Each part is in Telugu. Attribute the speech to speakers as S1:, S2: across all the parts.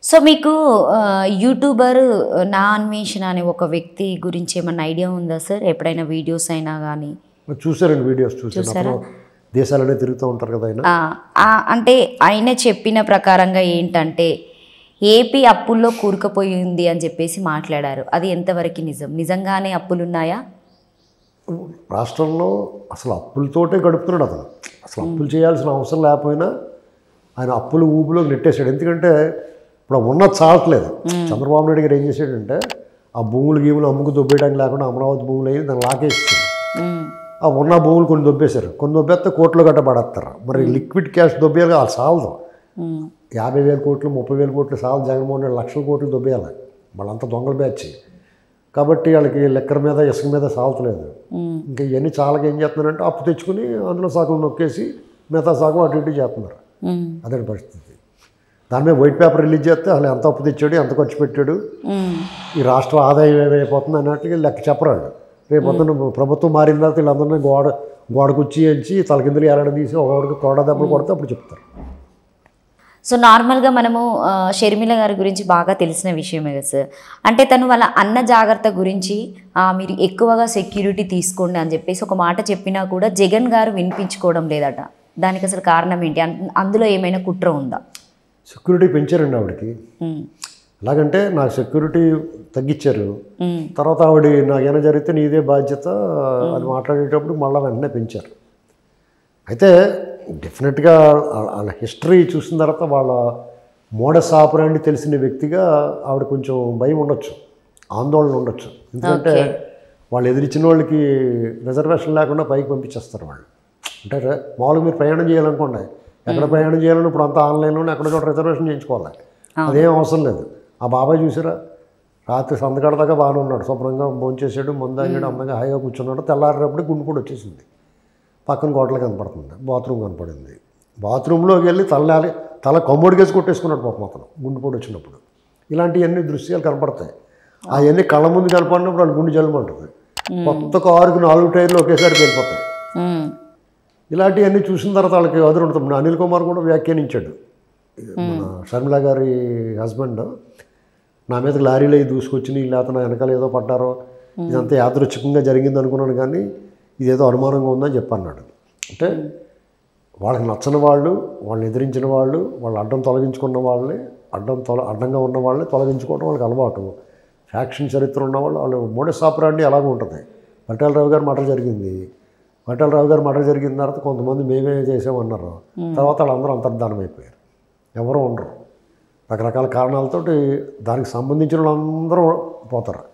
S1: సో మీకు యూట్యూబర్ నా అన్వేషణ అనే ఒక వ్యక్తి గురించి ఏమన్నా ఐడియా ఉందా సార్? ఎప్పుడైనా వీడియోస్ అయినా కానీ
S2: చూసారండి? వీడియోస్ చూసాను. దేశాలనే తిరుగుతూ ఉంటారు కదా ఆయన.
S1: అంటే ఆయన చెప్పిన ప్రకారంగా ఏంటంటే ఏపీ అప్పుల్లో కూరుకుపోయింది అని చెప్పేసి మాట్లాడారు. అది ఎంతవరకు నిజం? నిజంగానే అప్పులు ఉన్నాయా?
S2: రాష్ట్రంలో అసలు అప్పులతోటే గడుపుతున్నాడు అతను. అసలు అప్పులు చేయాల్సిన అవసరం లేకపోయినా ఆయన అప్పులు ఊపులో నెట్టేశాడు. ఎందుకంటే ఇప్పుడు ఉన్నది చాలట్లేదు. చంద్రబాబు నాయుడు గారు ఏం చేశాడంటే ఆ గీములు అమ్ముకు దొబ్బేయడానికి లేకుండా అమరావతి భూములు అయ్యి దాన్ని లాకేస్తుంది. ఆ ఉన్న భూములు కొన్ని దొబ్బేశారు. కొన్ని దొబ్బేస్తే కోట్లు గట్ట పడేస్తారు. మరి లిక్విడ్ క్యాష్ దొబ్బేయాలి, అది సాలదు. 50,000 కోట్లు 30,000 కోట్లు సాలదు. జగన్మోహన్ రెడ్డి లక్షల కోట్లు దొబ్బేయాలి. వాళ్ళంతా దొంగలు బ్యాచ్. కాబట్టి వాళ్ళకి లెక్కర మీద ఇసుక మీద సాలతలేదు. ఇంకా ఇవన్నీ చాలా ఏం చేస్తున్నారంటే అప్పు తెచ్చుకుని అందులో సగం నొక్కేసి మిగతా సగం అటు ఇటు చేస్తున్నారు. అదే పరిస్థితి. దాని మీద వైట్ పేపర్ రిలీజ్ చేస్తే అసలు ఎంత అప్పు తెచ్చాడు, ఎంత ఖర్చు పెట్టాడు, ఈ రాష్ట్ర ఆదాయం ఏమైపోతుంది అన్నట్టుగా లెక్క చెప్పరాడు. రేపొద్దున ప్రభుత్వం మారిన తర్వాత వీళ్ళందరినీ గోడకుచ్చి ఎంచి తలకిందులు ఏలాడ తీసి ఒకడికి తోడ దెబ్బలు కొడితే అప్పుడు చెప్తారు.
S1: సో నార్మల్గా మనము షర్మిల గారి గురించి బాగా తెలిసిన విషయమే కదా సార్. అంటే తను వాళ్ళ అన్న జాగ్రత్త గురించి మీరు ఎక్కువగా సెక్యూరిటీ తీసుకోండి అని చెప్పేసి ఒక మాట చెప్పినా కూడా జగన్ గారు వినిపించుకోవడం లేదట. దానికి అసలు కారణం ఏంటి? అందులో ఏమైనా కుట్ర ఉందా?
S2: సెక్యూరిటీ పెంచారండి ఆవిడకి. ఎలాగంటే నాకు సెక్యూరిటీ తగ్గించారు. తర్వాత ఆవిడ నాకేమైనా జరిగితే నీదే బాధ్యత అని మాట్లాడేటప్పుడు మళ్ళీ వెంటనే పెంచారు. అయితే డెఫినెట్గా వాళ్ళ హిస్టరీ చూసిన తర్వాత వాళ్ళ మోడస్ ఆపరాండి తెలిసిన వ్యక్తిగా ఆవిడ కొంచెం భయం ఉండొచ్చు, ఆందోళన ఉండొచ్చు. ఎందుకంటే వాళ్ళు ఎదిరించిన వాళ్ళకి రిజర్వేషన్ లేకుండా పైకి పంపించేస్తారు వాళ్ళు. అంటే మామూలుగా మీరు ప్రయాణం చేయాలనుకోండి, ఎక్కడ ప్రయాణం చేయాలని ఇప్పుడు అంతా ఆన్లైన్లోనే ఎక్కడ చోట రిజర్వేషన్ చేయించుకోవాలి. అదేం అవసరం లేదు. ఆ బాబాయ్ చూసారా, రాత్రి సంతకాడ దాకా బాగానే ఉన్నాడు, శుభ్రంగా భోంచేసాడు, మందాగాడు, అందంగా హాయిగా కూర్చున్నాడు. తెల్లారేటప్పుడు గుండు కూడా వచ్చేసింది. పక్కన గోడలు కనపడుతుంది, బాత్రూమ్ కనపడింది. బాత్రూంలోకి వెళ్ళి తల కమ్మోడికేసి కొట్టేసుకున్నాడు పాపం అతను గుండెపోటు వచ్చినప్పుడు. ఇలాంటివన్నీ దృశ్యాలు కనపడతాయి. అవన్నీ కళ్ళ ముందు కనపడినప్పుడు వాళ్ళు గుండె జల్లమంటుంది. కొత్త కారుకు 4 టైర్లు ఒకేసారి వెళ్ళిపోతాయి. ఇలాంటివన్నీ చూసిన తర్వాత వాళ్ళకి ఉంటుంది. అనిల్ కుమార్ కూడా వ్యాఖ్యానించాడు, మన షర్మిల గారి హస్బెండ్, నా మీద లారీలో దూసుకొచ్చి లేకపోతే నా వెనకాల ఏదో పడ్డారో, ఇదంతా యాదృచ్ఛికంగా జరిగింది అనుకున్నాను కానీ ఇదేదో అనుమానంగా ఉందని చెప్పన్నాడు. అంటే వాళ్ళకి నచ్చని వాళ్ళు, వాళ్ళని ఎదిరించిన వాళ్ళు, వాళ్ళు అడ్డం తొలగించుకున్న వాళ్ళని, అడ్డంగా ఉన్న వాళ్ళని తొలగించుకోవడం వాళ్ళకి అలవాటు. ఫ్యాక్షన్ చరిత్ర ఉన్న వాళ్ళు మోడస్ ఆపరాండి అలాగే ఉంటుంది. పటేలరావు గారు మర్డర్ జరిగింది. పటేలరావు గారు మర్డర్ జరిగిన తర్వాత కొంతమంది మేమే చేసామన్నారు. తర్వాత వాళ్ళందరూ అంతర్ధానం అయిపోయారు, ఎవరూ ఉండరు. రకరకాల కారణాలతోటి దానికి సంబంధించిన వాళ్ళందరూ పోతారు.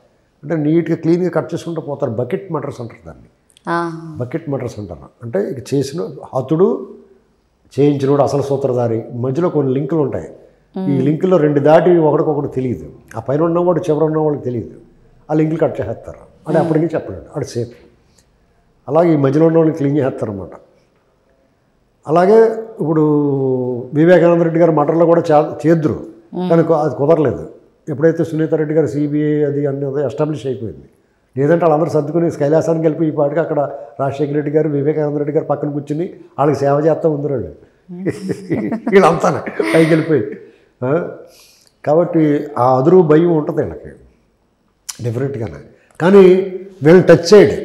S2: అంటే నీట్గా క్లీన్గా కట్ చేసుకుంటూ పోతారు. బకెట్ మర్డర్స్ అంటారు దాన్ని. బకెట్ మర్డర్స్ అంటారు. అంటే ఇక చేసిన హతుడు, చేయించినోడు అసలు సూత్రధారి, మధ్యలో కొన్ని లింకులు ఉంటాయి. ఈ లింకుల్లో 2 దాటి ఒకడికొకటి తెలియదు. ఆ పైన ఉన్నవాడు చివర ఉన్నవాడికి తెలియదు. ఆ లింకులు కట్ చేసేస్తారు. అంటే అప్పటికి చెప్పలేడు, అది సేఫ్. అలాగే ఈ మధ్యలో ఉన్న వాళ్ళని క్లీన్ చేస్తారన్నమాట. అలాగే ఇప్పుడు వివేకానంద రెడ్డి గారి మటర్లో కూడా చేద్దరు, కానీ అది కుదరలేదు. ఎప్పుడైతే సునీత రెడ్డి గారు సిబిఐ అది అన్నది ఎస్టాబ్లిష్ అయిపోయింది. లేదంటే వాళ్ళందరూ సర్దుకుని కైలాసానికి వెళ్ళిపోయి ఈ పాటికి అక్కడ రాజశేఖర రెడ్డి గారు, వివేకానంద రెడ్డి గారు పక్కన కూర్చుని వాళ్ళకి సేవ చేస్తూ ఉందరాడు. వీళ్ళంతా పైకి వెళ్ళిపోయి. కాబట్టి ఆ అదురు భయం ఉంటుంది వీళ్ళకి డెఫినెట్గానే. కానీ వీళ్ళని టచ్ చేయడు,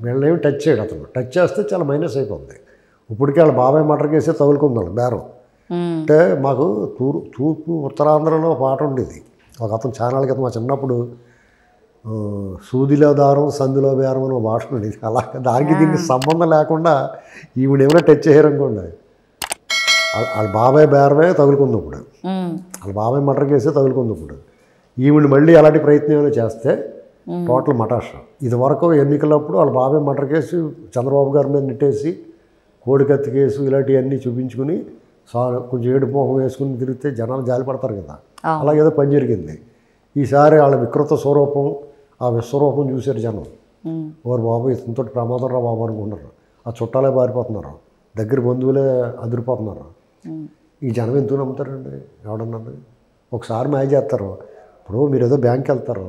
S2: వీళ్ళేమి టచ్ చేయడు. అతను టచ్ చేస్తే చాలా మైనస్ అయిపోతుంది. ఇప్పటికే వాళ్ళ బాబాయ్ మటర్ కేసే తగులుకుందాం బేరం. అంటే మాకు తూర్పు ఉత్తరాంధ్రలో పాట ఉండేది. ఒక అతను ఛానల్ క్రితం మా చిన్నప్పుడు సూదిలో దారం సందులో బేరం అని ఒక భాష ఉండేది. అలా దానికి దీనికి సంబంధం లేకుండా ఈవిడేమైనా టచ్ చేయరనుకోండి, వాళ్ళ బాబాయ్ బేరమే తగులుకుంది. ఇప్పుడు వాళ్ళ బాబాయ్ మటర్ కేసే తగులుకుంది. ఇప్పుడు ఈవిడ మళ్ళీ అలాంటి ప్రయత్నం ఏమైనా చేస్తే టోటల్ మటాష్. ఇది వరకు ఎన్నికలప్పుడు వాళ్ళ బాబాయ్ మటర్ కేసు చంద్రబాబు గారి మీద నెట్టేసి కోడికత్తి కేసు ఇలాంటివన్నీ చూపించుకుని కొంచెం ఏడు మోహం వేసుకుని తిరిగితే జనాలు జాలిపడతారు కదా. అలాగేదో పని జరిగింది. ఈసారి వాళ్ళ వికృత స్వరూపం, ఆ విశ్వరూపం చూశారు జనం. ఓరు బాబు ఇతనితో ప్రమాదం రా బాబు అనుకుంటారు. ఆ చుట్టాలే పారిపోతున్నారు, దగ్గర బంధువులే అదిరిపోతున్నారు. ఈ జనం ఎందుకు నమ్ముతారండి ఎవడన్నా? ఒకసారి మాయ చేస్తారు. ఇప్పుడు మీరు ఏదో బ్యాంక్కి వెళ్తారు,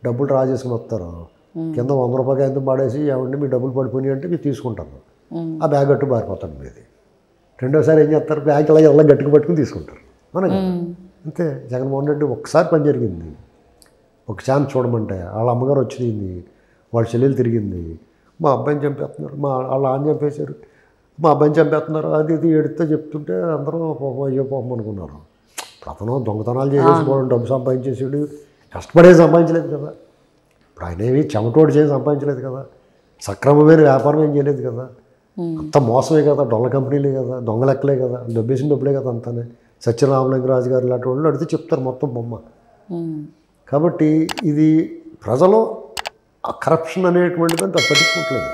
S2: డబ్బులు డ్రా చేసుకుని వస్తారు, కింద 100 రూపాయలు ఎంత పడేసి ఏమంటే మీ డబ్బులు పడిపోయి అంటే మీరు తీసుకుంటారు. ఆ బ్యాగ్ గట్టు పారిపోతాడు మీది. రెండోసారి ఏం చేస్తారు, బ్యాగ్ ఇలా గట్టిగా పట్టుకుని తీసుకుంటారు. అవునా? అంతే. జగన్మోహన్ రెడ్డి ఒక్కసారి పని జరిగింది, ఒక ఛాన్స్ చూడమంటే వాళ్ళ అమ్మగారు వచ్చింది, వాళ్ళ చెల్లెలు తిరిగింది, మా అబ్బాయిని చంపేస్తున్నారు, వాళ్ళ ఆయన చంపేశారు, మా అబ్బాయిని చంపేస్తున్నారు, అది ఇది ఎడితే చెప్తుంటే అందరూ అయ్యో పాపం అనుకున్నారు. అతను దొంగతనాలు చేసేసుకోవడం, డబ్బు సంపాదించేసాడు, కష్టపడే సంపాదించలేదు కదా. ఇప్పుడు ఆయన ఏమి చెమటోడు చేసి సంపాదించలేదు కదా, సక్రమమైన వ్యాపారం ఏం చేయలేదు కదా, అంత మోసమే కదా, డొల్ల కంపెనీలే కదా, దొంగ లెక్కలే కదా, డబ్బేసిన డబ్బులే కదా అంతానే. సత్యరామలింగరాజు గారు ఇలాంటి వాళ్ళు అడిగితే చెప్తారు మొత్తం బొమ్మ. కాబట్టి ఇది ప్రజలు ఆ కరప్షన్ అనేటువంటిది అంత పట్టించుకోవట్లేదు.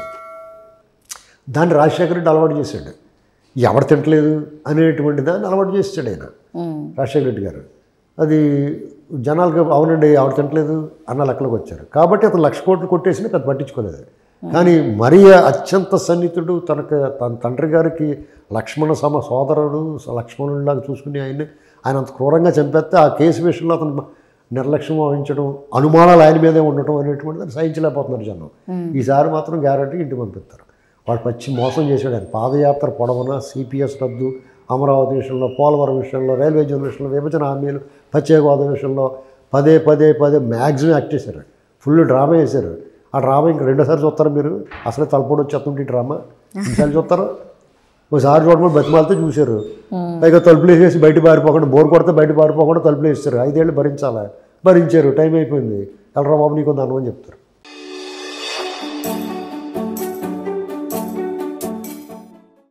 S2: దాన్ని రాజశేఖర రెడ్డి అలవాటు చేశాడు. ఎవరు తింటలేదు అనేటువంటి దాన్ని అలవాటు చేసాడు ఆయన, రాజశేఖర రెడ్డి గారు. అది జనాలకు అవునండి ఎవరు తింటలేదు అన్న లెక్కలోకి వచ్చారు. కాబట్టి అతను 1,00,000 కోట్లు కొట్టేసినా అది పట్టించుకోలేదు. కానీ మరీ అత్యంత సన్నిహితుడు, తన తండ్రి గారికి లక్ష్మణ సోదరుడు, లక్ష్మణుడిలాగా చూసుకుని ఆయన అంత క్రూరంగా చంపేస్తే ఆ కేసు విషయంలో అతను నిర్లక్ష్యం వహించడం, అనుమానాలు ఆయన మీదే ఉండటం అనేటువంటిది సహించలేకపోతున్నారు జనం. ఈసారి మాత్రం గ్యారెంటీ ఇంటికి పంపిస్తారు. వాడు పచ్చి మోసం చేశాడు. ఆయన పాదయాత్ర పొడవున సిపిఎస్ రద్దు, అమరావతి విషయంలో, పోలవరం విషయంలో, రైల్వే జోన్ విషయంలో, విభజన హామీలు, ప్రత్యేక హోదా విషయంలో పదే మ్యాక్సిమం యాక్ట్ చేశారు. ఫుల్ డ్రామా వేశారు. ఆ డ్రామా ఇంక రెండోసారి చూస్తారు మీరు. అసలే తలపొడి వచ్చేస్తుంటే డ్రామా ఈసారి చూస్తారు. ఒకసారి చూడమని బతిమాలతో చూశారు. పైగా తలుపులు వేసేసి బయట పారిపోకుండా, బోర్ కొడితే బయట పారిపోకుండా తలుపులు వేస్తారు. 5 ఏళ్ళు భరించాలి. భరించారు. టైం అయిపోయింది, వెళ్ళరా బాబు నీకు దండం అని చెప్తారు.